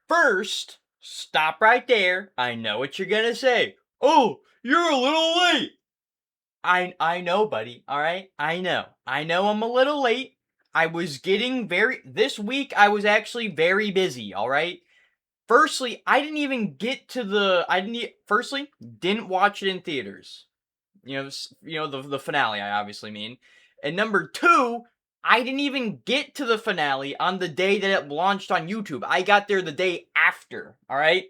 First, stop right there. I know what you're gonna say. Oh, you're a little late. I know, buddy. All right, I know. I know I'm a little late. I was getting this week I was actually very busy, all right? Firstly, I didn't even get to firstly, didn't watch it in theaters. The finale I obviously mean. And number 2, I didn't even get to the finale on the day that it launched on YouTube. I got there the day after, all right?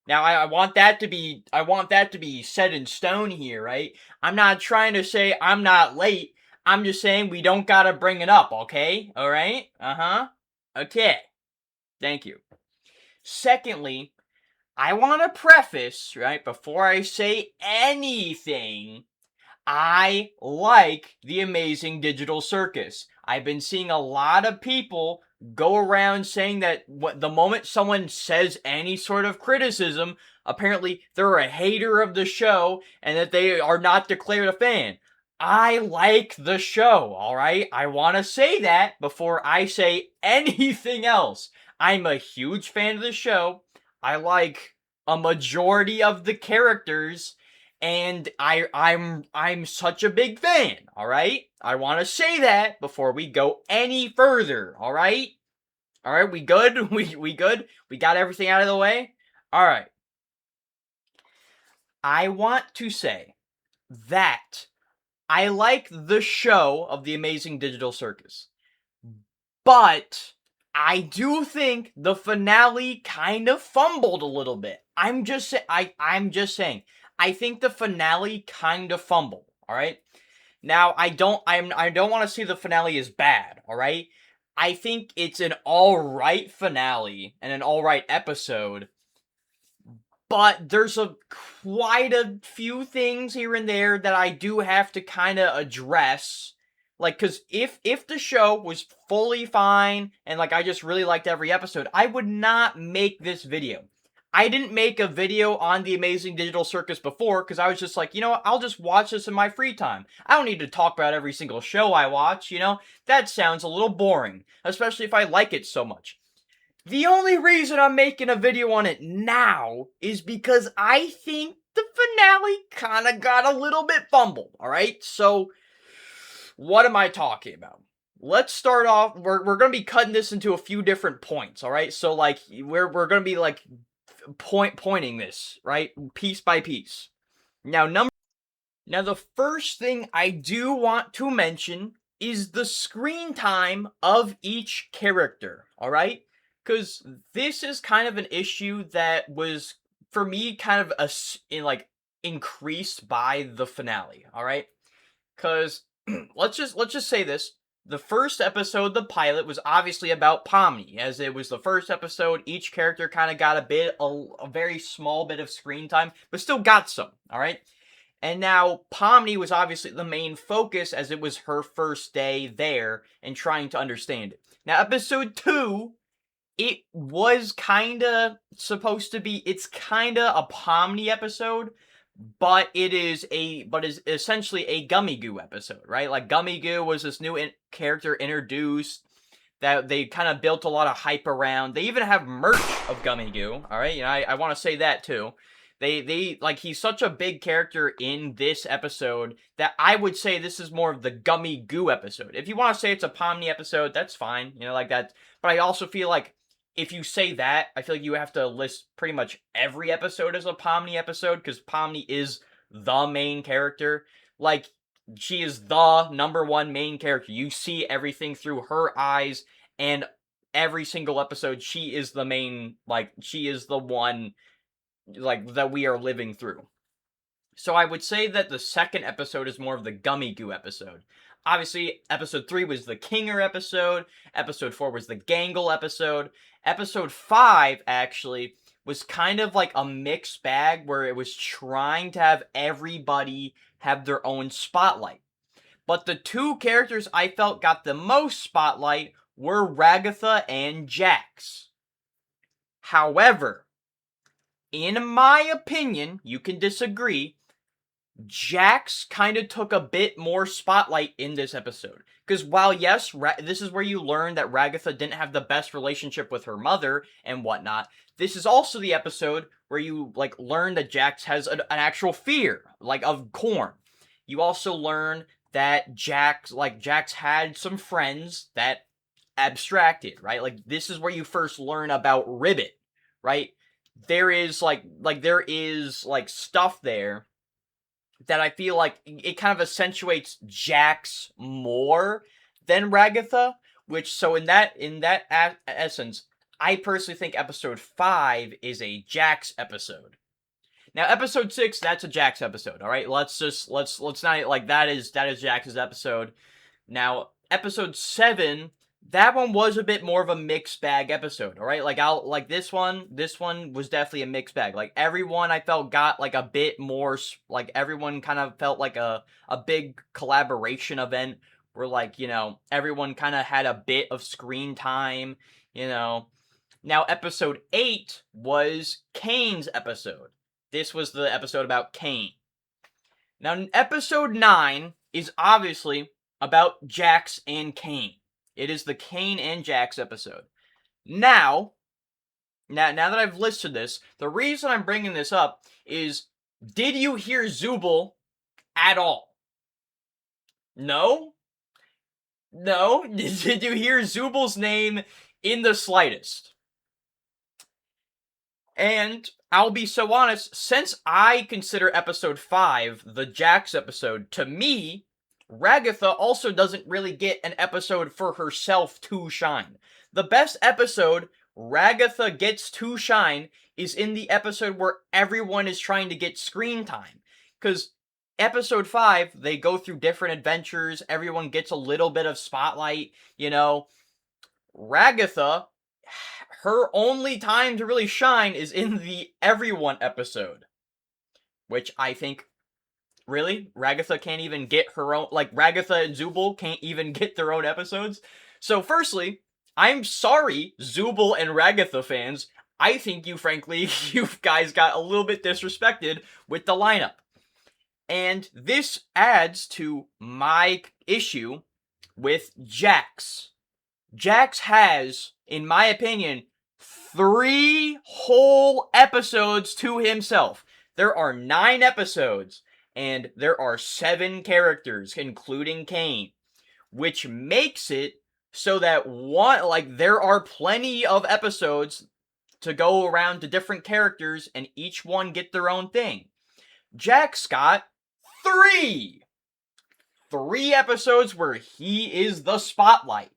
Now I want that to be set in stone here, right? I'm not trying to say I'm not late. I'm just saying we don't gotta bring it up, okay? All right? Okay. Thank you. Secondly, I want to preface, right, before I say anything, I like the Amazing Digital Circus. I've been seeing a lot of people go around saying that the moment someone says any sort of criticism, apparently they're a hater of the show and that they are not declared a fan. I like the show, alright? I want to say that before I say anything else. I'm a huge fan of the show. I like a majority of the characters, and I'm such a big fan, all right? I want to say that before we go any further, all right? All right, we good? We good? We got everything out of the way? All right. I want to say that I like the show of The Amazing Digital Circus. But I do think the finale kind of fumbled a little bit. I'm just saying. I think the finale kind of fumbled, all right? Now, I don't want to say the finale is bad, all right? I think it's an all right finale and an all right episode. But there's quite a few things here and there that I do have to kind of address. Like, because if the show was fully fine and, like, I just really liked every episode, I would not make this video. I didn't make a video on The Amazing Digital Circus before because I was just like, you know what, I'll just watch this in my free time. I don't need to talk about every single show I watch, you know? That sounds a little boring, especially if I like it so much. The only reason I'm making a video on it now is because I think the finale kind of got a little bit fumbled, alright? So, what am I talking about? Let's start off, we're going to be cutting this into a few different points, alright? So, like, we're going to be, like, pointing this, right? Piece by piece. Now, the first thing I do want to mention is the screen time of each character, alright? Because this is kind of an issue that was, for me, kind of increased by the finale. All right, because let's just say this: the first episode, the pilot, was obviously about Pomni, as it was the first episode. Each character kind of got a very small bit of screen time, but still got some. All right. And now Pomni was obviously the main focus as it was her first day there and trying to understand it. Now, episode 2, it was kinda supposed to be, it's kinda a Pomni episode, but is essentially a Gumigoo episode, right? Like, Gumigoo was this new character introduced that they kind of built a lot of hype around. They even have merch of Gumigoo, alright? You know, I want to say that too. He's such a big character in this episode that I would say this is more of the Gumigoo episode. If you want to say it's a Pomni episode, that's fine, you know, like that. But I also feel like if you say that, I feel like you have to list pretty much every episode as a Pomni episode, because Pomni is the main character. Like, she is the number one main character. You see everything through her eyes, and every single episode, she is the main, like, she is the one, like, that we are living through. So I would say that the second episode is more of the Gumigoo episode. Obviously, episode 3 was the Kinger episode. Episode 4 was the Gangle episode. Episode 5, actually, was kind of like a mixed bag where it was trying to have everybody have their own spotlight. But the two characters I felt got the most spotlight were Ragetha and Jax. However, in my opinion, you can disagree, Jax kind of took a bit more spotlight in this episode. Because while, yes, this is where you learn that Ragetha didn't have the best relationship with her mother and whatnot, this is also the episode where you, like, learn that Jax has an actual fear, like, of corn. You also learn that Jax had some friends that abstracted, right? Like, this is where you first learn about Ribbit, right? There is, there is, stuff there that I feel like it kind of accentuates Jax more than Ragetha, which, so in that essence, I personally think episode 5 is a Jax episode. Now, episode 6, that's a Jax episode, alright? Let's not, like, that is Jax's episode. Now, episode 7, that one was a bit more of a mixed bag episode, alright? Like, this one was definitely a mixed bag. Like, everyone I felt got, like, a bit more, like, everyone kind of felt like a big collaboration event where, like, you know, everyone kind of had a bit of screen time, you know. Now, episode 8 was Caine's episode. This was the episode about Caine. Now, episode 9 is obviously about Jax and Caine. It is the Caine and Jax episode. Now that I've listed this, the reason I'm bringing this up is, did you hear Zooble at all? No? No? Did you hear Zooble's name in the slightest? And I'll be so honest, since I consider episode 5 the Jax episode, to me, Ragetha also doesn't really get an episode for herself to shine. The best episode Ragetha gets to shine is in the episode where everyone is trying to get screen time. Because episode 5, they go through different adventures, everyone gets a little bit of spotlight, you know. Ragetha, her only time to really shine is in the Everyone episode. Which I think, really? Ragetha can't even get her own, like, Ragetha and Zooble can't even get their own episodes? So, firstly, I'm sorry, Zooble and Ragetha fans. I think you guys got a little bit disrespected with the lineup. And this adds to my issue with Jax. Jax has, in my opinion, 3 whole episodes to himself. There are 9 episodes, and there are 7 characters, including Caine, which makes it so that there are plenty of episodes to go around to different characters, and each one get their own thing. Jax got 3 episodes where he is the spotlight.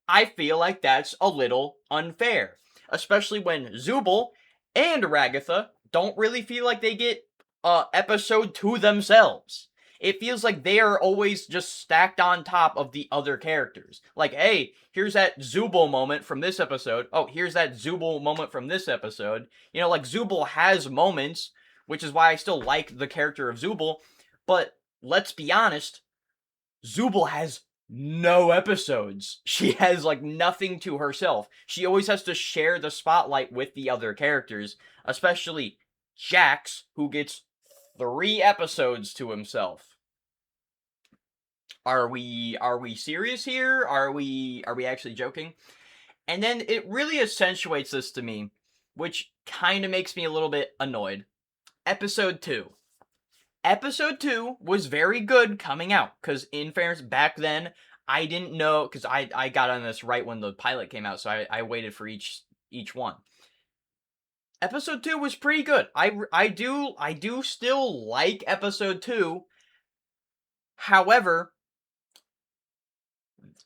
I feel like that's a little unfair, especially when Zooble and Ragetha don't really feel like they get an episode to themselves. It feels like they are always just stacked on top of the other characters. Like, hey, here's that Zooble moment from this episode. Oh, here's that Zooble moment from this episode. You know, like, Zooble has moments, which is why I still like the character of Zooble, but let's be honest, Zooble has no episodes. She has, like, nothing to herself. She always has to share the spotlight with the other characters, especially Jax, who gets 3 episodes to himself. Are we serious here? Are we actually joking? And then it really accentuates this to me, which kind of makes me a little bit annoyed. Episode 2. Episode 2 was very good coming out, because in fairness, back then, I didn't know, because I got on this right when the pilot came out, so I waited for each one. Episode 2 was pretty good. I do still like episode 2. However,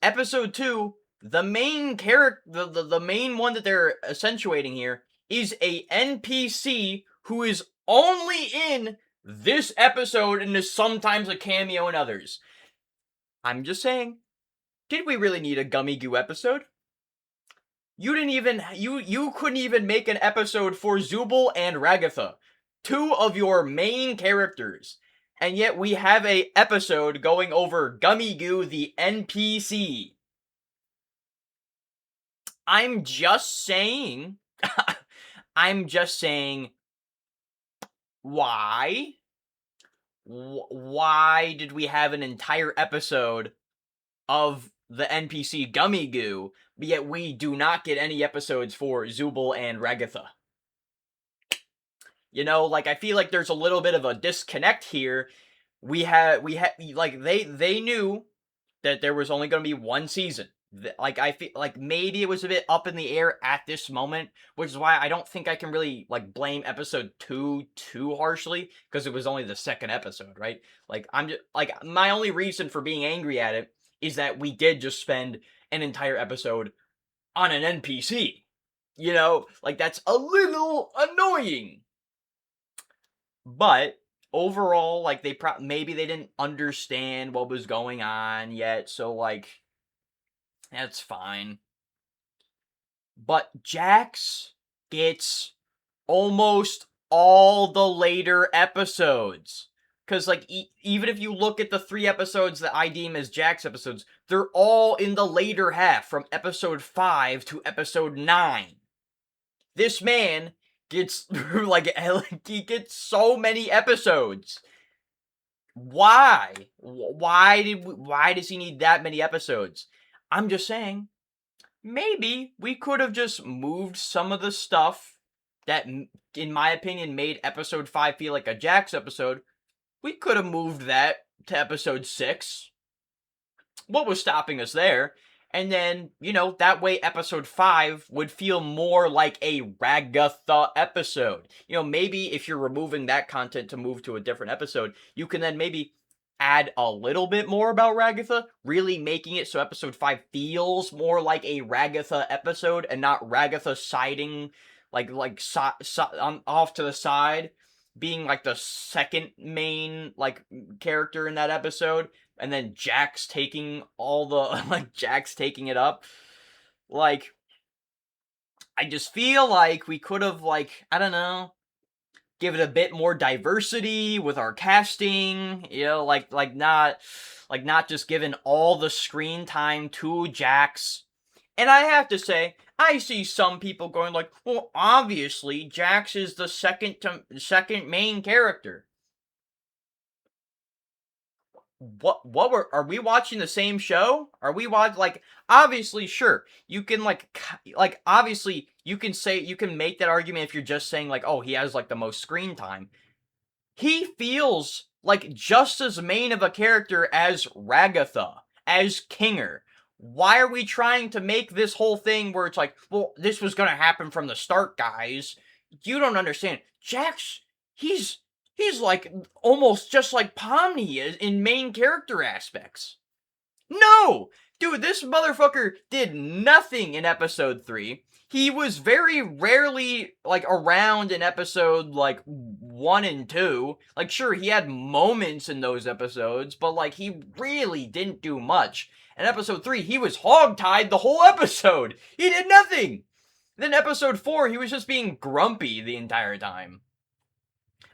episode 2, the main character, the main one that they're accentuating here is a NPC who is only in this episode and is sometimes a cameo in others. I'm just saying, did we really need a Gumigoo episode? You couldn't even make an episode for Zooble and Ragetha, 2 of your main characters. And yet we have a episode going over Gumigoo the NPC. I'm just saying, why? why did we have an entire episode of the NPC Gumigoo, but yet we do not get any episodes for Zooble and Ragetha? You know, like, I feel like there's a little bit of a disconnect here. Like, they knew that there was only going to be one season. Like, I feel like maybe it was a bit up in the air at this moment, which is why I don't think I can really, like, blame episode 2 too harshly, because it was only the second episode, right? Like, I'm just, like, my only reason for being angry at it is that we did just spend an entire episode on an NPC. You know, like, that's a little annoying. But overall, like, maybe they didn't understand what was going on yet, so, like, that's fine. But Jax gets almost all the later episodes. Because, like, even if you look at the 3 episodes that I deem as Jax episodes, they're all in the later half, from episode 5 to episode 9. This man gets, like, he gets so many episodes. Why? Why does he need that many episodes? I'm just saying, maybe we could have just moved some of the stuff that, in my opinion, made episode 5 feel like a Jax episode. We could have moved that to episode 6. What was stopping us there? And then, you know, that way episode 5 would feel more like a Ragetha episode. You know, maybe if you're removing that content to move to a different episode, you can then maybe add a little bit more about Ragetha, really making it so episode 5 feels more like a Ragetha episode and not Ragetha siding, off to the side, being like the second main, like, character in that episode, and then Jax taking all the, like, Jax taking it up. Like, I just feel like we could have, like, I don't know, give it a bit more diversity with our casting, you know, not just giving all the screen time to Jax. And I have to say, I see some people going like, well, obviously Jax is the second main character. Are we watching the same show? Are we like, obviously, sure, you can, obviously, you can make that argument if you're just saying, like, oh, he has, like, the most screen time. He feels like just as main of a character as Ragetha, as Kinger. Why are we trying to make this whole thing where it's like, well, this was gonna happen from the start, guys? You don't understand. Jax, he's like almost just like Pomni is in main character aspects. No! Dude, this motherfucker did nothing in episode 3. He was very rarely, like, around in episode, like, 1 and 2. Like, sure, he had moments in those episodes, but, like, he really didn't do much. In episode 3, he was hogtied the whole episode! He did nothing! Then episode 4, he was just being grumpy the entire time.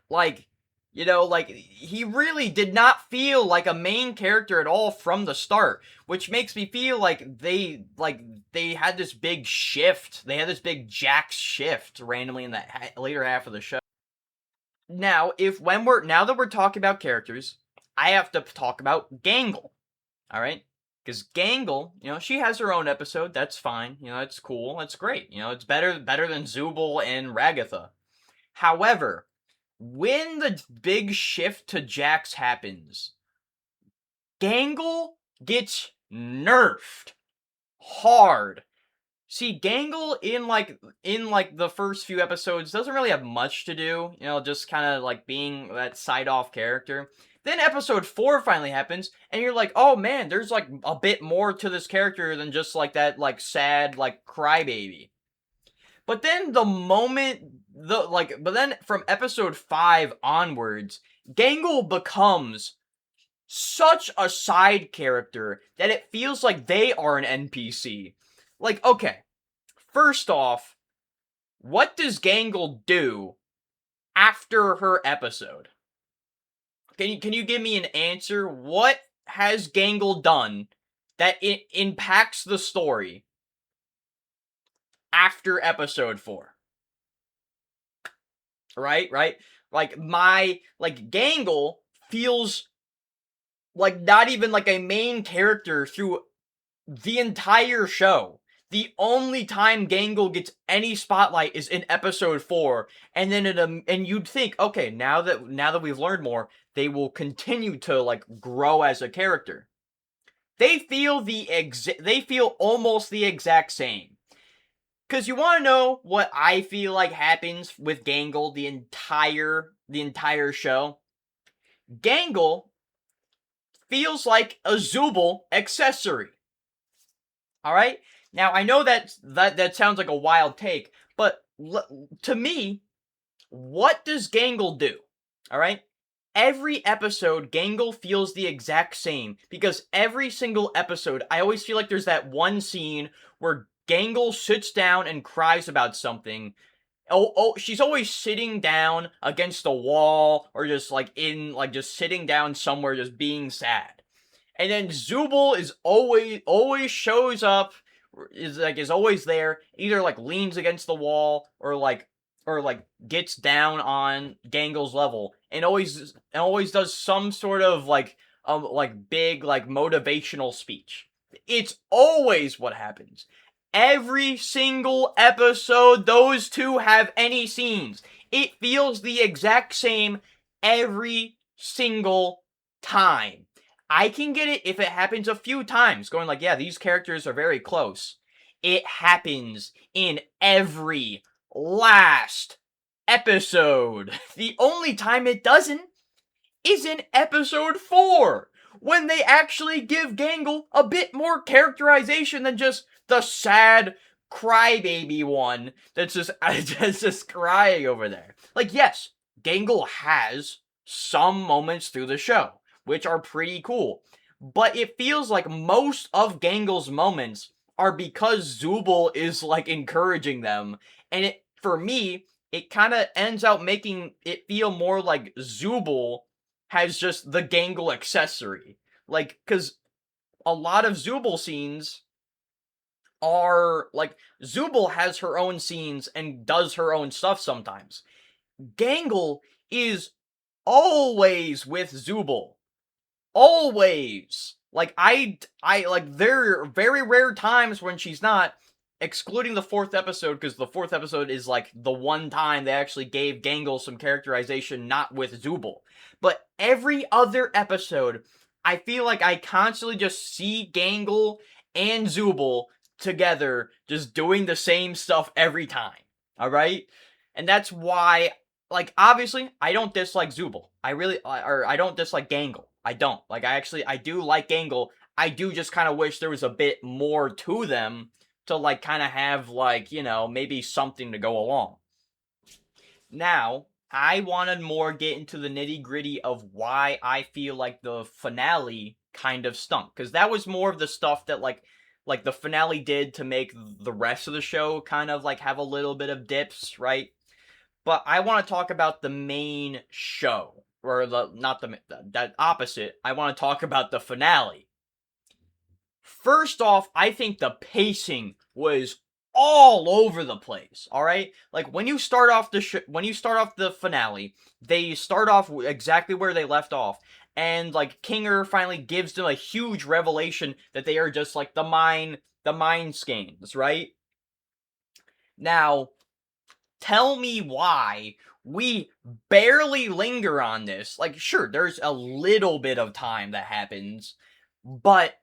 Like, you know, like, he really did not feel like a main character at all from the start, which makes me feel like they had this big shift. They had this big Jax shift randomly in that later half of the show. Now, now that we're talking about characters, I have to talk about Gangle. All right? Because Gangle, you know, she has her own episode. That's fine. You know, that's cool. That's great. You know, it's better than Zooble and Ragetha. However, when the big shift to Jax happens, Gangle gets nerfed hard. See, Gangle in the first few episodes doesn't really have much to do, you know, just kind of like being that side off character. Then episode 4 finally happens, and you're like, oh man, there's like a bit more to this character than just like that, like, sad, like, crybaby. But then but then from episode 5 onwards, Gangle becomes such a side character that it feels like they are an NPC. Like, okay, first off, what does Gangle do after her episode? Can you give me an answer? What has Gangle done that it impacts the story after episode 4? Right? Like, Gangle feels like not even like a main character through the entire show. The only time Gangle gets any spotlight is in episode 4, and then and you'd think, okay, now that we've learned more, they will continue to like grow as a character. They feel almost the exact same. Cause you want to know what I feel like happens with Gangle the entire show? Gangle feels like a Zooble accessory. All right. Now I know that sounds like a wild take, but to me, what does Gangle do? All right. Every episode, Gangle feels the exact same because every single episode, I always feel like there's that one scene where Gangle sits down and cries about something. She's always sitting down against a wall or just just sitting down somewhere, just being sad. And then Zooble is always shows up, is always there, either like leans against the wall or gets down on Gangle's level and always does some sort of big motivational speech. It's always what happens. Every single episode those two have any scenes. It feels the exact same every single time. I can get it if it happens a few times, going like, yeah, these characters are very close. It happens in every last episode. The only time it doesn't is in episode 4, when they actually give Gangle a bit more characterization than just the sad crybaby one that's just crying over there. Like, yes, Gangle has some moments through the show, which are pretty cool. But it feels like most of Gangle's moments are because Zooble is encouraging them. And for me, it kind of ends out making it feel more like Zooble has just the Gangle accessory. Because a lot of Zooble scenes are Zooble has her own scenes and does her own stuff sometimes. Gangle is always with Zooble. Always. There are very rare times when she's not, excluding the 4th episode, because the 4th episode is the one time they actually gave Gangle some characterization not with Zooble. But every other episode, I feel like I constantly just see Gangle and Zooble together, just doing the same stuff every time. Alright? And that's why, obviously, I don't dislike Zooble. I don't dislike Gangle. I don't. I do like Gangle. I do just kind of wish there was a bit more to them to, kind of have, maybe something to go along. Now, I want to more get into the nitty-gritty of why I feel like the finale kind of stunk. Because that was more of the stuff that, the finale did to make the rest of the show kind of, have a little bit of dips, right? But I want to talk about the main show. Or that opposite. I want to talk about the finale. First off, I think the pacing was all over the place. All right, when you start off the finale, they start off exactly where they left off, and Kinger finally gives them a huge revelation that they are just the mind skeins, right? Now, tell me why we barely linger on this. Sure, there's a little bit of time that happens, but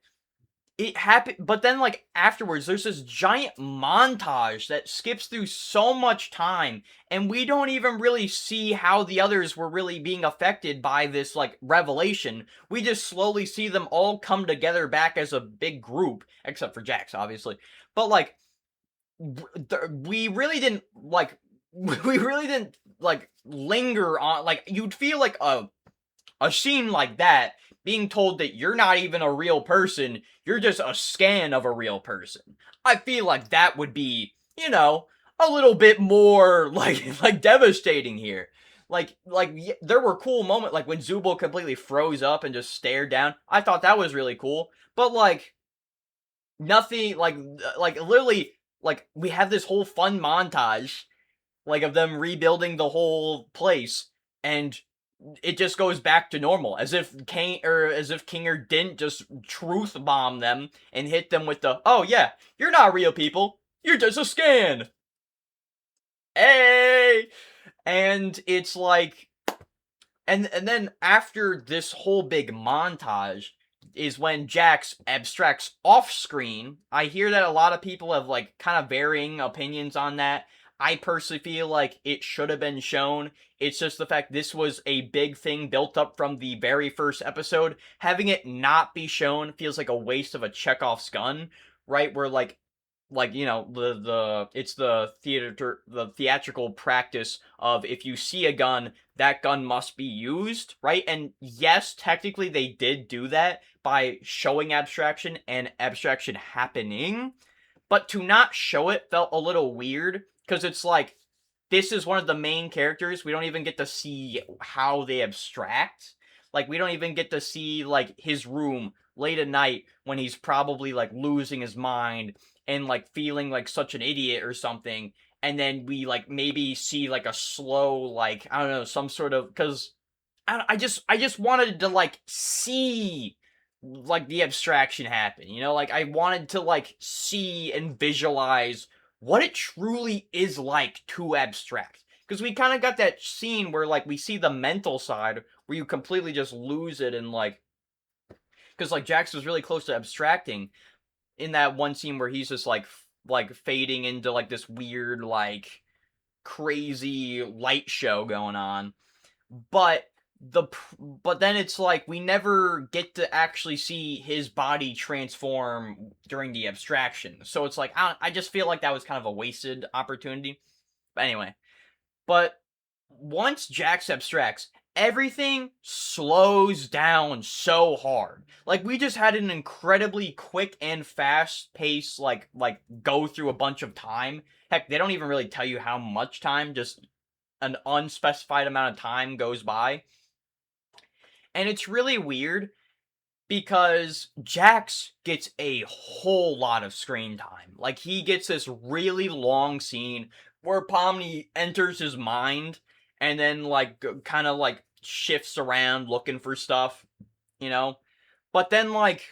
it happened. But then, afterwards, there's this giant montage that skips through so much time, and we don't even really see how the others were really being affected by this, revelation. We just slowly see them all come together back as a big group, except for Jax, obviously. But, we really didn't, linger on, you'd feel a scene like that, being told that you're not even a real person, you're just a scan of a real person. I feel like that would be, a little bit more, devastating here. There were cool moments, when Zooble completely froze up and just stared down. I thought that was really cool. But, nothing, literally, we have this whole fun montage, of them rebuilding the whole place, and it just goes back to normal, as if Kinger didn't just truth bomb them and hit them with the, oh yeah, you're not real people, you're just a scan. Hey, and it's like, and then after this whole big montage is when Jax abstracts off screen. I hear that a lot of people have like kind of varying opinions on that. I personally feel like it should have been shown. It's just the fact this was a big thing built up from the very first episode. Having it not be shown feels like a waste of a Chekhov's gun, right? Where like you know it's the theatrical practice of, if you see a gun, that gun must be used, right? And yes, technically they did do that by showing abstraction and abstraction happening, but to not show it felt a little weird, because it's like, this is one of the main characters. We don't even get to see how they abstract. Like, we don't even get to see like his room late at night when he's probably like losing his mind and like feeling like such an idiot or something. And then we like maybe see like a slow, like, I don't know, some sort of, because I just wanted to like see like the abstraction happen, you know? Like, I wanted to like see and visualize what it truly is like to abstract. Because we kind of got that scene where like we see the mental side where you completely just lose it, and like, because like Jax was really close to abstracting in that one scene where he's just like fading into like this weird, like, crazy light show going on. But but then it's like we never get to actually see his body transform during the abstraction. So it's like, I just feel like that was kind of a wasted opportunity. But anyway, but once Jax abstracts, everything slows down so hard. Like, we just had an incredibly quick and fast pace, like go through a bunch of time. Heck, they don't even really tell you how much time, just an unspecified amount of time goes by. And it's really weird because Jax gets a whole lot of screen time. Like, he gets this really long scene where Pomni enters his mind and then like kind of like shifts around looking for stuff, you know? But then like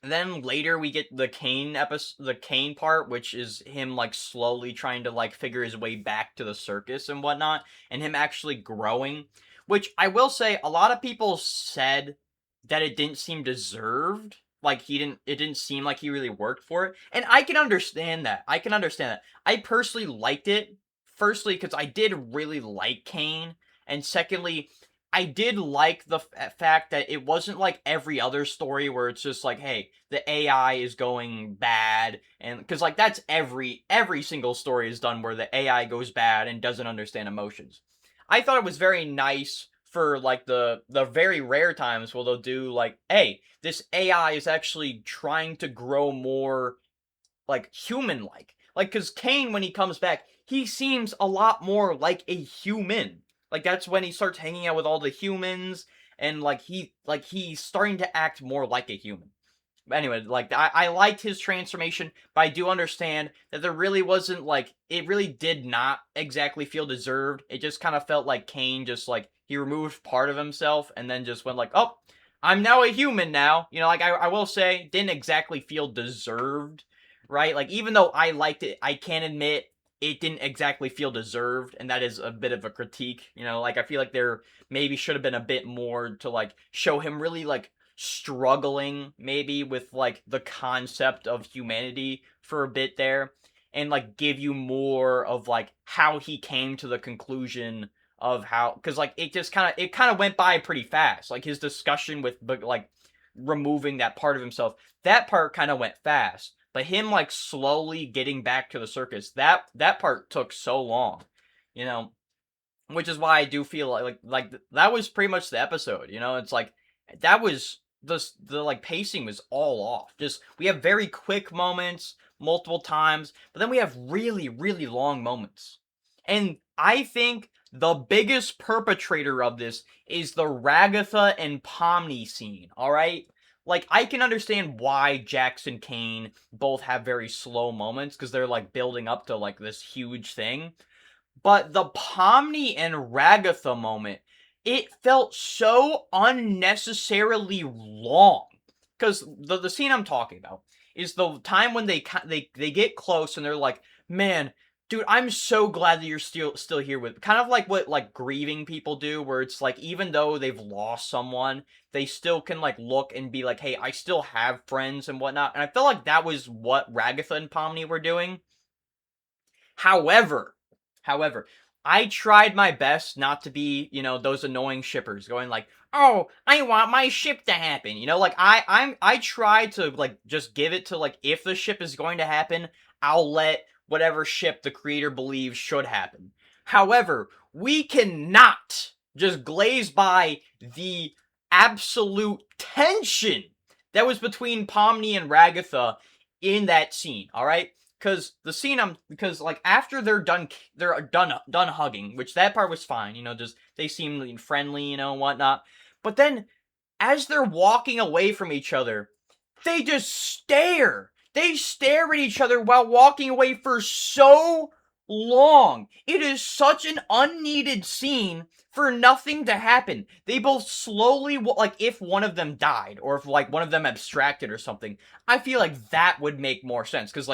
then later we get the Caine episode, the Caine part, which is him like slowly trying to like figure his way back to the circus and whatnot, and him actually growing. Which I will say, a lot of people said that it didn't seem deserved. Like, it didn't seem like he really worked for it, and I can understand that. I personally liked it. Firstly, because I did really like Caine, and secondly, I did like the fact that it wasn't like every other story where it's just like, hey, the AI is going bad, and because like that's every single story is done where the AI goes bad and doesn't understand emotions. I thought it was very nice for like the very rare times where they'll do like, hey, this AI is actually trying to grow more like human like, because Caine, when he comes back, he seems a lot more like a human. Like, that's when he starts hanging out with all the humans, and like he's starting to act more like a human. But anyway, like, I liked his transformation, but I do understand that there really wasn't like, it really did not exactly feel deserved. It just kind of felt like Caine just like, he removed part of himself and then just went like, oh, I'm now a human now. You know, like, I will say, didn't exactly feel deserved, right? Like, even though I liked it, I can admit it didn't exactly feel deserved, and that is a bit of a critique. You know, like, I feel like there maybe should have been a bit more to like show him really like struggling maybe with like the concept of humanity for a bit there, and like give you more of like how he came to the conclusion of how, because like it kind of went by pretty fast, like his discussion with, but like removing that part of himself, that part kind of went fast, but him like slowly getting back to the circus, that part took so long, you know, which is why I do feel like that was pretty much the episode, you know. It's like, that was the like pacing was all off. Just, we have very quick moments multiple times, but then we have really really long moments. And I think the biggest perpetrator of this is the Ragetha and Pomni scene, all right? Like, I can understand why Jax and Caine both have very slow moments, because they're like building up to like this huge thing. But the Pomni and Ragetha moment it felt so unnecessarily long. Because the scene I'm talking about is the time when they get close and they're like, man, dude, I'm so glad that you're still here with, kind of like what like grieving people do, where it's like even though they've lost someone, they still can like look and be like, hey, I still have friends and whatnot. And I felt like that was what Ragetha and Pomni were doing. However, however, I tried my best not to be, those annoying shippers going like, "Oh, I want my ship to happen." Like I try to like just give it to like if the ship is going to happen, I'll let whatever ship the creator believes should happen. However, we cannot just glaze by the absolute tension that was between Pomni and Ragatha in that scene, all right? Because like after they're done hugging, which that part was fine, just they seem friendly, whatnot. But then as they're walking away from each other, they just stare. They stare at each other while walking away for so long. It is such an unneeded scene for nothing to happen. They both slowly, like, if one of them died, or if, like, one of them abstracted or something, I feel like that would make more sense, because,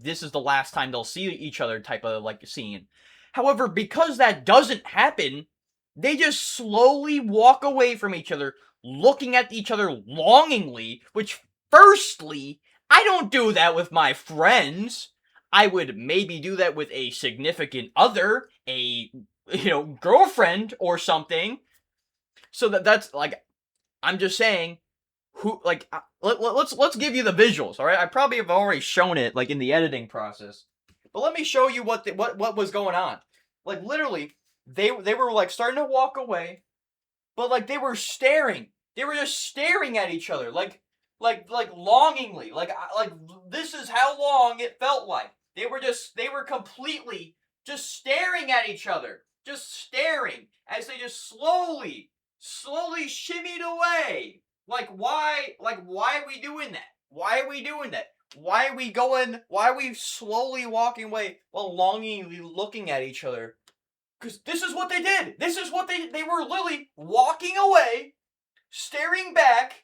this is the last time they'll see each other type of, like, scene. However, because that doesn't happen, they just slowly walk away from each other, looking at each other longingly, which, firstly, I don't do that with my friends. I would maybe do that with a significant other, a, girlfriend or something. So that's, like, I'm just saying, who, like, let's give you the visuals, alright? I probably have already shown it, like, in the editing process. But let me show you what was going on. Like, literally, they were, like, starting to walk away, but like they were staring. They were just staring at each other, like longingly. Like this is how long it felt like. They were completely just staring at each other, just staring as they just slowly shimmied away. Why are we doing that? Why are we doing that? Why are we going? Why are we slowly walking away while longingly looking at each other? Because this is what they did. This is what they were literally walking away, staring back,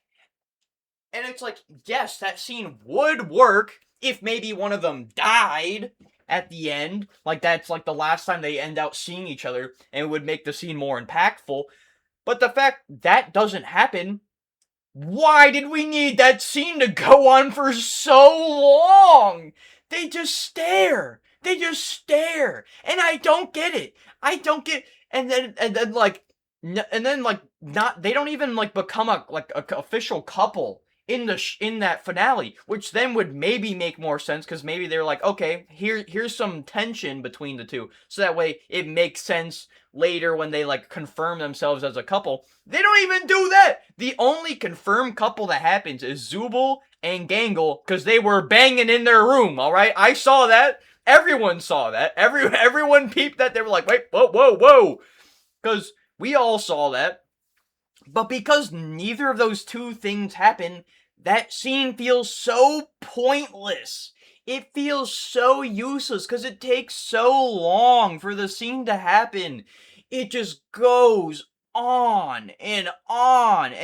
and it's like, yes, that scene would work if maybe one of them died at the end. Like, that's like the last time they end out seeing each other, and it would make the scene more impactful. But the fact that doesn't happen, why did we need that scene to go on for so long? They just stare. They just stare. And I don't get it. I don't get, and then like not, they don't even like become a official couple in in that finale, which then would maybe make more sense, because maybe they're like, okay, here's some tension between the two, so that way it makes sense later when they like confirm themselves as a couple. They don't even do that. The only confirmed couple that happens is Zooble and Gangle, because they were banging in their room. All right, I saw that. Everyone saw that. Everyone peeped that. They were like, wait, whoa, because we all saw that. But because neither of those two things happen, that scene feels so pointless. It feels so useless because it takes so long for the scene to happen. It just goes on, and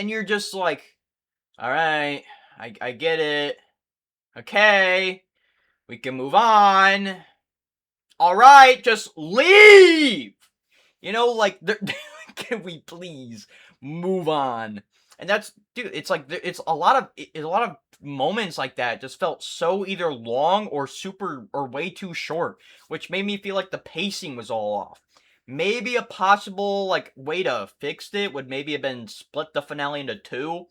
you're just like, alright, I get it. Okay, we can move on. Alright, just leave! Like, can we please move on? And that's, dude, it's like, it's a lot of moments like that just felt so either long or way too short, which made me feel like the pacing was all off. Maybe a possible, like, way to fix it would maybe have been split the finale into two.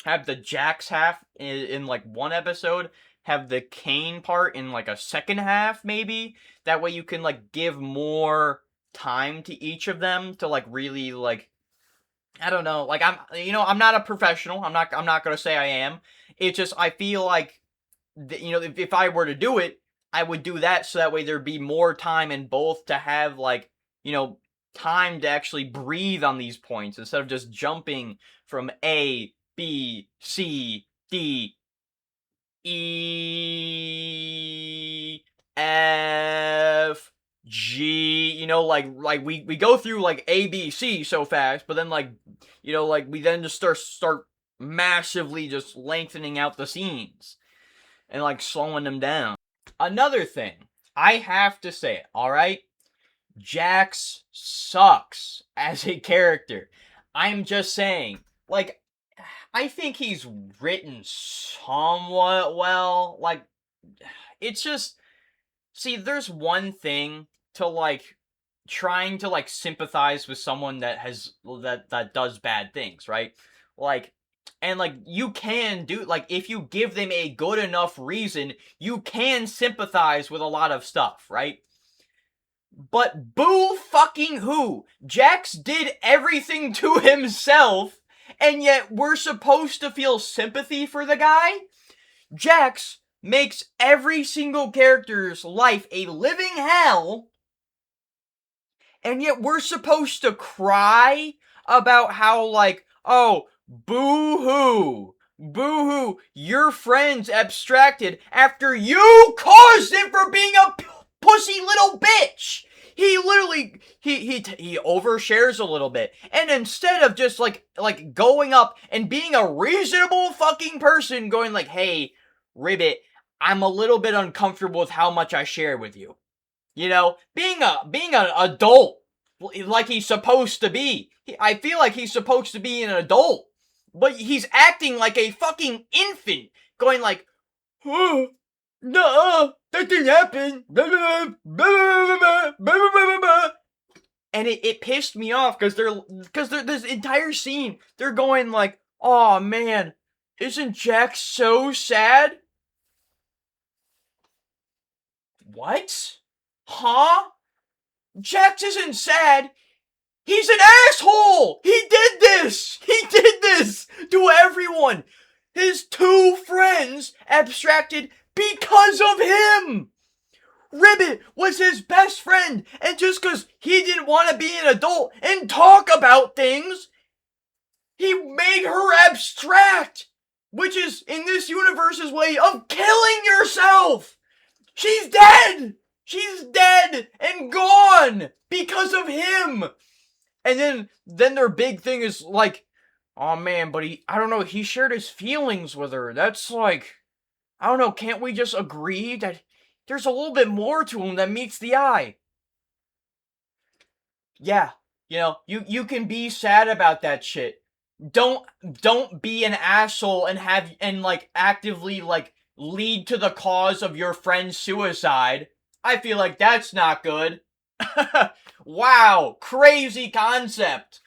Have the Jax half in like one episode, have the Caine part in like a second half, maybe. That way you can like give more time to each of them to like really like, I don't know, like I'm not a professional. I'm not gonna say I am. It's just I feel like if I were to do it, I would do that so that way there'd be more time in both to have like, time to actually breathe on these points instead of just jumping from A, B, C, D, E, F, G, like we go through like A, B, C so fast, but then like, like we then just start massively just lengthening out the scenes and like slowing them down. Another thing, I have to say it, alright? Jax sucks as a character. I'm just saying, like, I think he's written somewhat well. Like, it's just, see, there's one thing to like trying to like sympathize with someone that has that does bad things, right? Like, and like you can do, like, if you give them a good enough reason, you can sympathize with a lot of stuff, right? But boo fucking who? Jax did everything to himself, and yet we're supposed to feel sympathy for the guy? Jax makes every single character's life a living hell, and yet we're supposed to cry about how, like, oh, boo-hoo, boo-hoo, your friend's abstracted after you caused it for being a pussy little bitch. He literally, he overshares a little bit, and instead of just like going up and being a reasonable fucking person, going like, hey, Ribbit, I'm a little bit uncomfortable with how much I share with you. You know, being an adult like he's supposed to be. I feel like he's supposed to be an adult, but he's acting like a fucking infant, going like, oh, no, that didn't happen. And it pissed me off because this entire scene, they're going like, oh man, isn't Jack so sad? What? Huh? Jax isn't sad. He's an asshole! He did this! He did this to everyone! His two friends abstracted because of him! Ribbit was his best friend, and just because he didn't want to be an adult and talk about things, he made her abstract! Which is, in this universe's way of killing yourself! She's dead! She's dead and gone because of him. And then their big thing is like, oh man, but I don't know, he shared his feelings with her. That's like, I don't know, can't we just agree that there's a little bit more to him that meets the eye? Yeah, you can be sad about that shit. Don't be an asshole and like actively like lead to the cause of your friend's suicide. I feel like that's not good. Wow, crazy concept.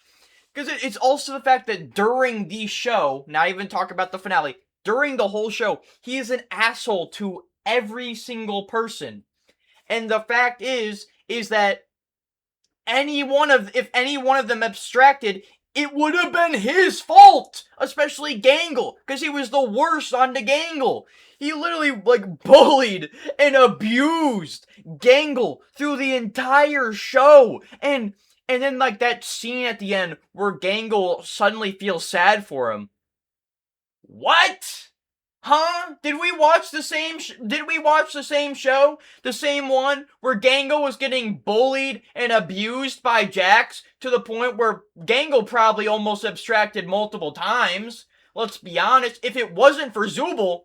Because it's also the fact that during the show, not even talk about the finale, during the whole show, he is an asshole to every single person. And the fact is that if any one of them abstracted, it would have been his fault. Especially Gangle, because he was the worst on the Gangle. He literally, like, bullied and abused Gangle through the entire show. And then, like, that scene at the end where Gangle suddenly feels sad for him. What? Huh? Did we watch the same show? The same one where Gangle was getting bullied and abused by Jax to the point where Gangle probably almost abstracted multiple times. Let's be honest, if it wasn't for Zooble,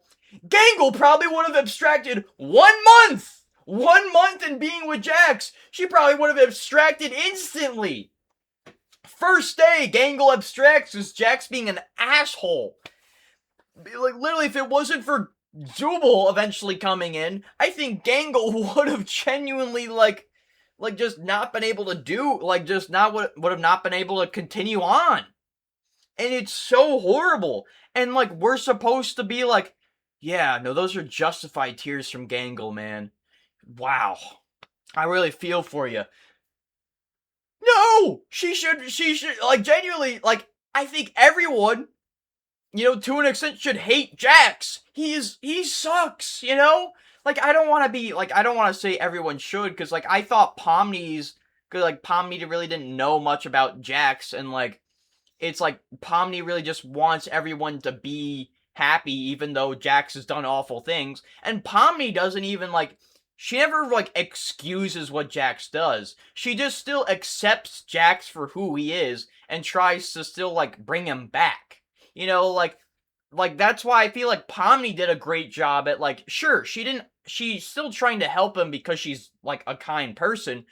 Gangle probably would have abstracted 1 month! 1 month in being with Jax, she probably would have abstracted instantly. First day, Gangle abstracts as Jax being an asshole. Like, literally, if it wasn't for Zooble eventually coming in, I think Gangle would have genuinely, like just not been able to do, like, just not would have not been able to continue on. And it's so horrible. And, like, we're supposed to be like, yeah, no, those are justified tears from Gangle, man. Wow. I really feel for you. No! She should, like, genuinely, like, I think everyone, to an extent should hate Jax. He sucks, Like, I don't want to say everyone should, because, like, I thought Pomni really didn't know much about Jax, and, like, it's like Pomni really just wants everyone to be happy, even though Jax has done awful things. And Pomni doesn't even, like, she never, like, excuses what Jax does. She just still accepts Jax for who he is and tries to still, like, bring him back. You know, like that's why I feel like Pomni did a great job at, like, sure, she's still trying to help him because she's, like, a kind person,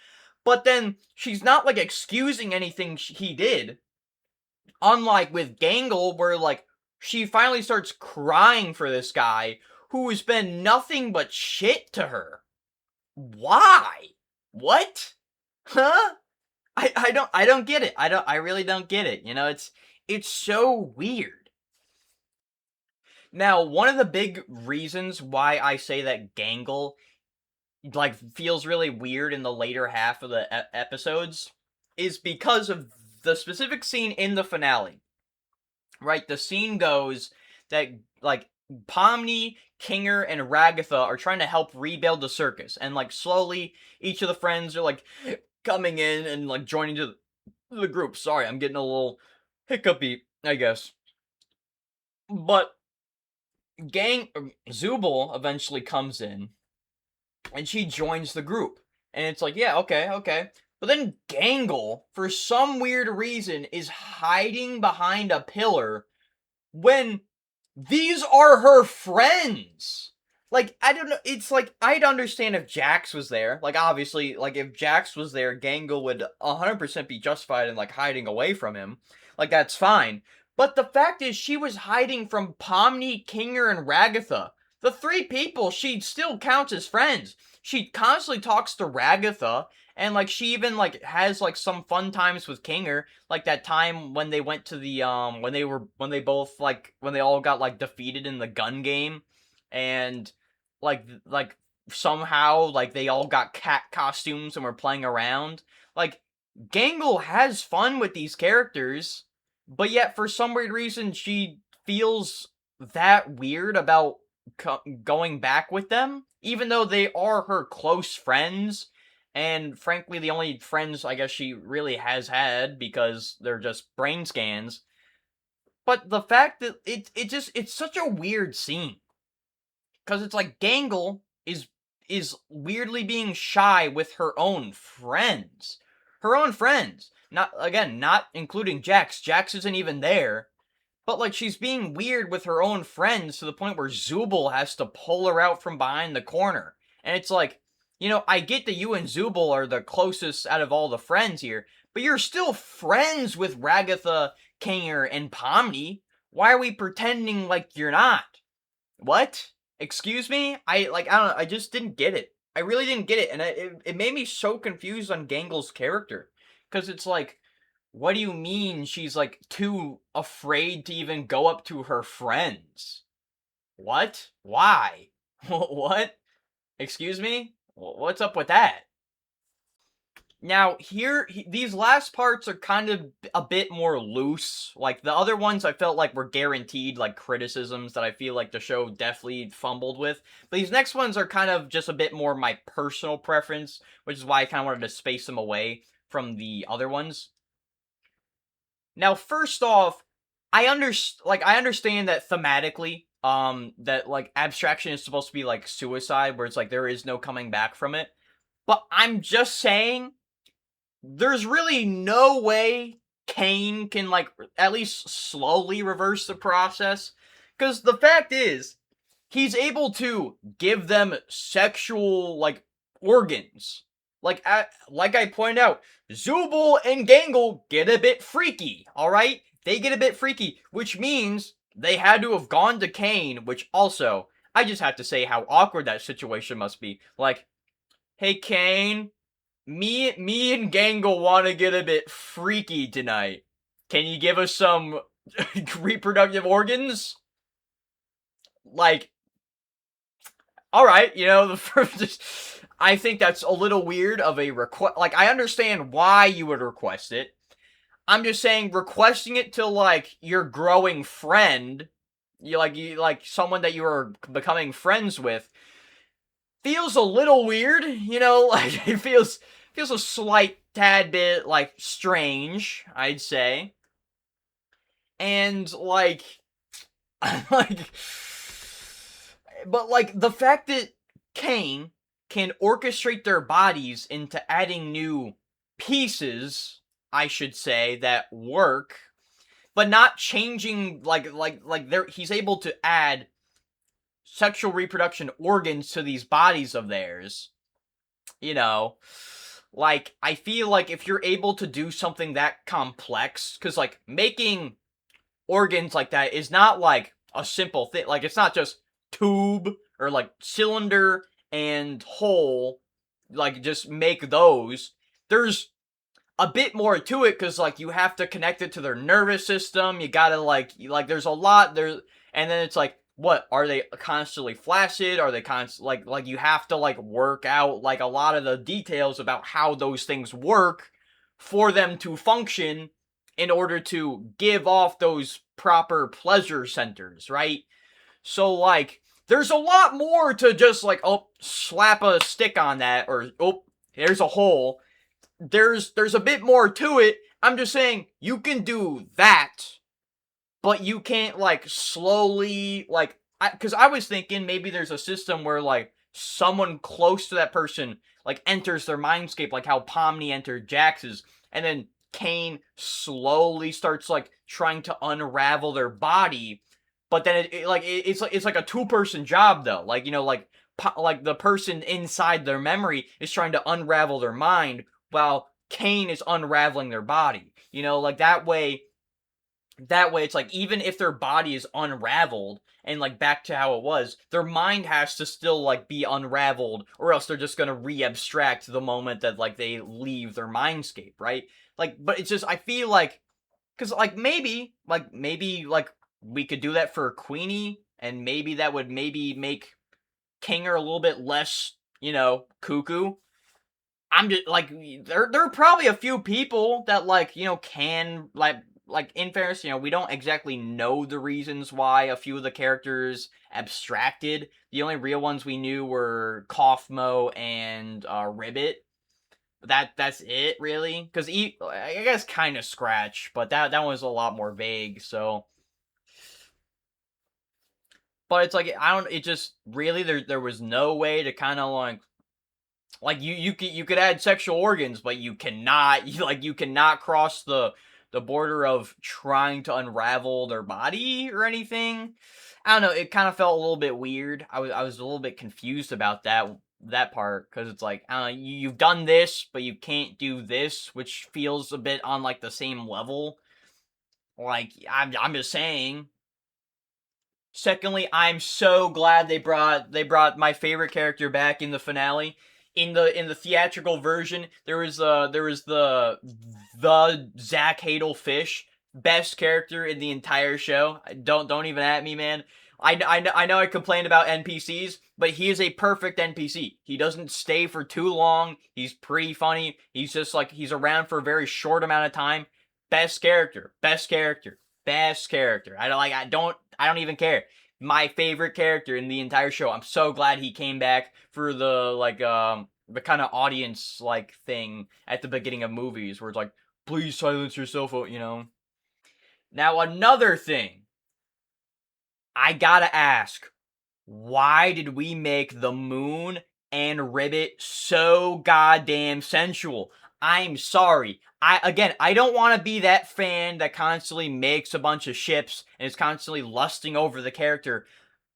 but then she's not, like, excusing anything he did. Unlike with Gangle, where, like, she finally starts crying for this guy who has been nothing but shit to her. Why? What? Huh? I don't get it. I really don't get it. You know, it's so weird. Now, one of the big reasons why I say that Gangle, like, feels really weird in the later half of the episodes is because of the specific scene in the finale. Right? The scene goes that, like, Pomni, Kinger, and Ragetha are trying to help rebuild the circus, and, like, slowly each of the friends are, like, coming in and, like, joining to the group. Sorry, I'm getting a little hiccupy, I guess. But Zooble eventually comes in, and she joins the group, and it's like, yeah, okay, okay. But then Gangle, for some weird reason, is hiding behind a pillar when these are her friends. Like, I don't know, it's like, I'd understand if Jax was there. Like, obviously, like, if Jax was there, Gangle would 100% be justified in, like, hiding away from him. Like, that's fine. But the fact is, she was hiding from Pomni, Kinger, and Ragetha. The three people she still counts as friends. She constantly talks to Ragetha, and, like, she even, like, has, like, some fun times with Kinger. Like, that time when they went to the, when they both, like, when they all got, like, defeated in the gun game. And, like, somehow, like, they all got cat costumes and were playing around. Like, Gangle has fun with these characters, but yet, for some weird reason, she feels that weird about going back with them, even though they are her close friends, and frankly, the only friends I guess she really has had because they're just brain scans. But the fact that it's such a weird scene because it's like Gangle is weirdly being shy with her own friends. Her own friends. Not including Jax. Jax isn't even there. But, like, she's being weird with her own friends to the point where Zooble has to pull her out from behind the corner. And it's like, you know, I get that you and Zooble are the closest out of all the friends here, but you're still friends with Ragetha, Kinger, and Pomni. Why are we pretending like you're not? What? Excuse me? I don't know, I just didn't get it. I really didn't get it, and it made me so confused on Gangle's character. Because it's like, what do you mean she's, like, too afraid to even go up to her friends? What? Why? What? Excuse me? What's up with that? Now, these last parts are kind of a bit more loose. Like, the other ones I felt like were guaranteed, like, criticisms that I feel like the show definitely fumbled with. But these next ones are kind of just a bit more my personal preference, which is why I kind of wanted to space them away from the other ones. Now, first off, I understand that thematically, that, like, abstraction is supposed to be, like, suicide, where it's like there is no coming back from it. But I'm just saying, there's really no way Caine can, like, at least slowly reverse the process. Because the fact is, he's able to give them sexual, like, organs. Like I pointed out, Zooble and Gangle get a bit freaky, alright? They get a bit freaky, which means they had to have gone to Caine, which also, I just have to say how awkward that situation must be. Like, hey Caine, me and Gangle want to get a bit freaky tonight. Can you give us some reproductive organs? Like, alright, you know, the first... I think that's a little weird of a request. Like, I understand why you would request it. I'm just saying, requesting it to, like, your growing friend, you like someone that you are becoming friends with, feels a little weird, you know? Like, it feels a slight tad bit, like, strange, I'd say. And, like, like, but, like, the fact that Caine can orchestrate their bodies into adding new pieces, I should say, that work, but not changing he's able to add sexual reproduction organs to these bodies of theirs. You know, like, I feel like if you're able to do something that complex, because, like, making organs like that is not, like, a simple thing. Like, it's not just tube or, like, cylinder and hole. Like, just make those. There's a bit more to it, because, like, you have to connect it to their nervous system. You gotta, like, there's a lot there. And then it's like, what, are they constantly flaccid? Are they like you have to, like, work out, like, a lot of the details about how those things work for them to function in order to give off those proper pleasure centers, right? So, like, there's a lot more to just, like, oh, slap a stick on that, or, oh, here's a hole. There's a bit more to it. I'm just saying, you can do that, but you can't, like, slowly, like, because I was thinking maybe there's a system where, like, someone close to that person, like, enters their mindscape, like how Pomni entered Jax's, and then Caine slowly starts, like, trying to unravel their body, but then it's like a two-person job, though. Like, you know, like the person inside their memory is trying to unravel their mind, while Caine is unraveling their body. You know, like, that way it's like, even if their body is unraveled and, like, back to how it was, their mind has to still, like, be unraveled, or else they're just gonna re-abstract the moment that, like, they leave their mindscape, right? Like, but it's just, I feel like, because, like, maybe we could do that for Queenie, and maybe that would maybe make Kinger a little bit less, you know, cuckoo. I'm just, like, there are probably a few people that, like, you know, can, like, in fairness, you know, we don't exactly know the reasons why a few of the characters abstracted. The only real ones we knew were Kaufmo and Ribbit. That's it, really. Because I guess kind of Scratch, but that one was a lot more vague, so. But it's like, it just, really, there was no way to kind of, like, you could add sexual organs, but you cannot, you cannot cross the border of trying to unravel their body or anything. I don't know, it kind of felt a little bit weird. I was a little bit confused about that part, because it's like, I don't know, you've done this, but you can't do this, which feels a bit on, like, the same level. Like, I'm just saying. Secondly, I'm so glad they brought my favorite character back in the finale. In the theatrical version, there was the Zack Hadal Fish, best character in the entire show. Don't even at me, man. I know I complained about NPCs, but he is a perfect NPC. He doesn't stay for too long. He's pretty funny. He's just, like, he's around for a very short amount of time. Best character. I don't even care. My favorite character in the entire show. I'm so glad he came back for the, like, the kind of audience, like, thing at the beginning of movies where it's like, please silence yourself, you know. Now, another thing. I gotta ask, why did we make the Moon and Ribbit so goddamn sensual? I'm sorry. I don't want to be that fan that constantly makes a bunch of ships and is constantly lusting over the character.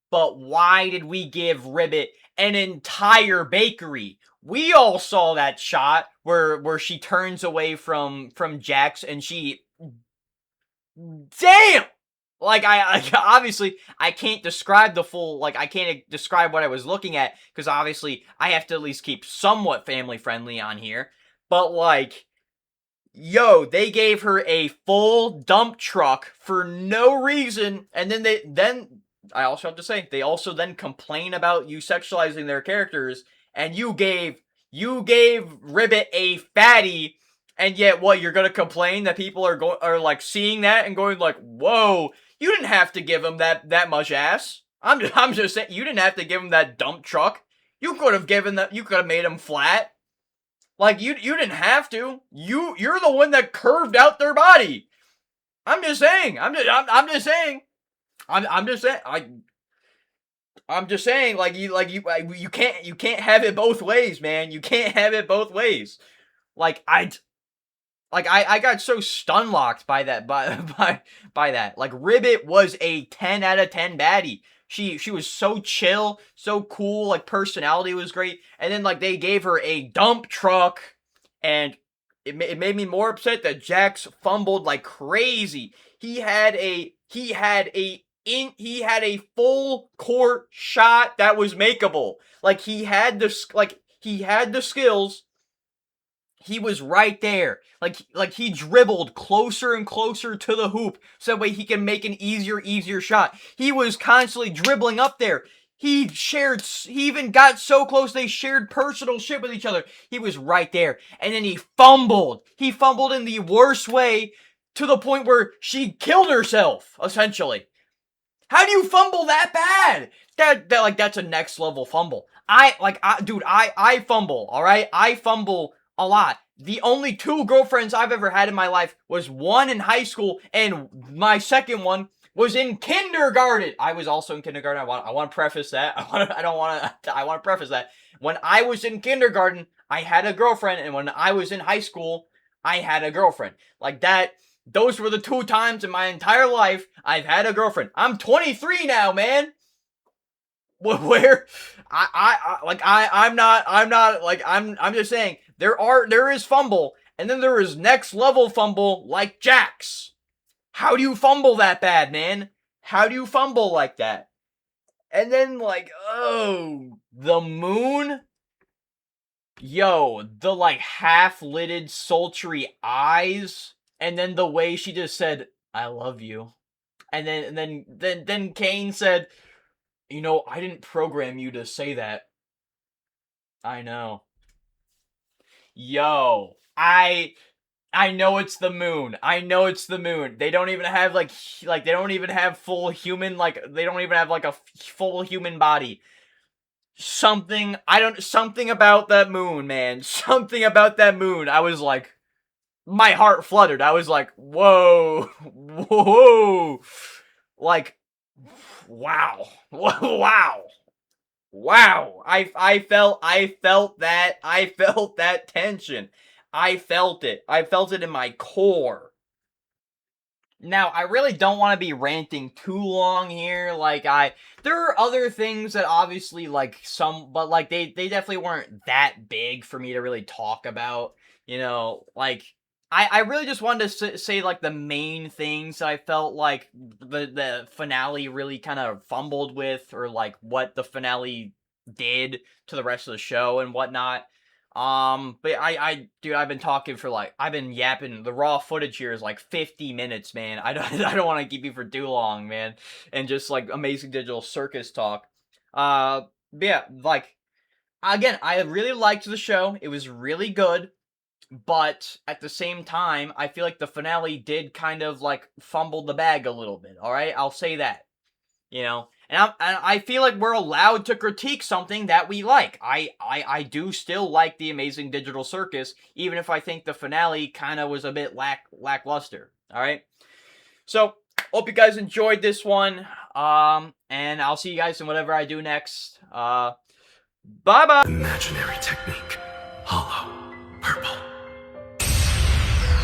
But why did we give Ribbit an entire bakery? We all saw that shot where she turns away from Jax and she... Damn! Like, I obviously, I can't describe the full, like, I can't describe what I was looking at, because obviously, I have to at least keep somewhat family-friendly on here. But, like, yo, they gave her a full dump truck for no reason, and then I also have to say, they also then complain about you sexualizing their characters, and you gave Ribbit a fatty. And yet, what, you're gonna complain that people are like seeing that and going like, "Whoa, you didn't have to give him that much ass." I'm just saying, you didn't have to give him that dump truck. You could have made him flat. Like, you didn't have to. You're the one that curved out their body. I'm just saying. I'm just saying. I'm just saying, you can't have it both ways, man. You can't have it both ways. I got so stun locked by that by that. Like Ribbit was a 10 out of 10 baddie. She was so chill, so cool, like personality was great. And then like they gave her a dump truck, and it made me more upset that Jax fumbled like crazy. He had a full court shot that was makeable. Like he had the skills. He was right there. Like he dribbled closer and closer to the hoop so that way he can make an easier shot. He was constantly dribbling up there. He even got so close they shared personal shit with each other. He was right there. And then he fumbled. He fumbled in the worst way to the point where she killed herself, essentially. How do you fumble that bad? That's a next level fumble. I fumble, alright? I fumble a lot. The only 2 girlfriends I've ever had in my life was one in high school, and my second one was in kindergarten. I was also in kindergarten. I want to preface that. I want to preface that. When I was in kindergarten, I had a girlfriend, and when I was in high school, I had a girlfriend. Like that. Those were the 2 times in my entire life I've had a girlfriend. I'm 23 now, man. Where I'm just saying there is fumble, and then there is next level fumble like Jax. How do you fumble that bad, man? How do you fumble like that? And then the moon. Yo, the half-lidded sultry eyes, and then the way she just said, "I love you." And then Caine said, "You know, I didn't program you to say that." I know. Yo, I know it's the moon. I know it's the moon. They don't even have they don't even have full human they don't even have a full human body. Something about that moon, man. Something about that moon. I was like, my heart fluttered. I was like, whoa, whoa, like, wow, wow. Wow, I felt that tension. I felt it in my core. Now, I really don't want to be ranting too long here. There are other things that obviously, but they definitely weren't that big for me to really talk about. You know, I really just wanted to say the main things that I felt like the finale really kind of fumbled with, or what the finale did to the rest of the show and whatnot. But dude, I've been talking for I've been yapping. The raw footage here is 50 minutes, man. I don't want to keep you for too long, man. And just amazing digital circus talk. But yeah, again, I really liked the show. It was really good. But at the same time, I feel like the finale did kind of fumble the bag a little bit. All right, I'll say that. You know, and I feel like we're allowed to critique something that we like. I do still like the Amazing Digital Circus, even if I think the finale kind of was a bit lackluster. All right, so hope you guys enjoyed this one. And I'll see you guys in whatever I do next. Bye bye. Imaginary technique.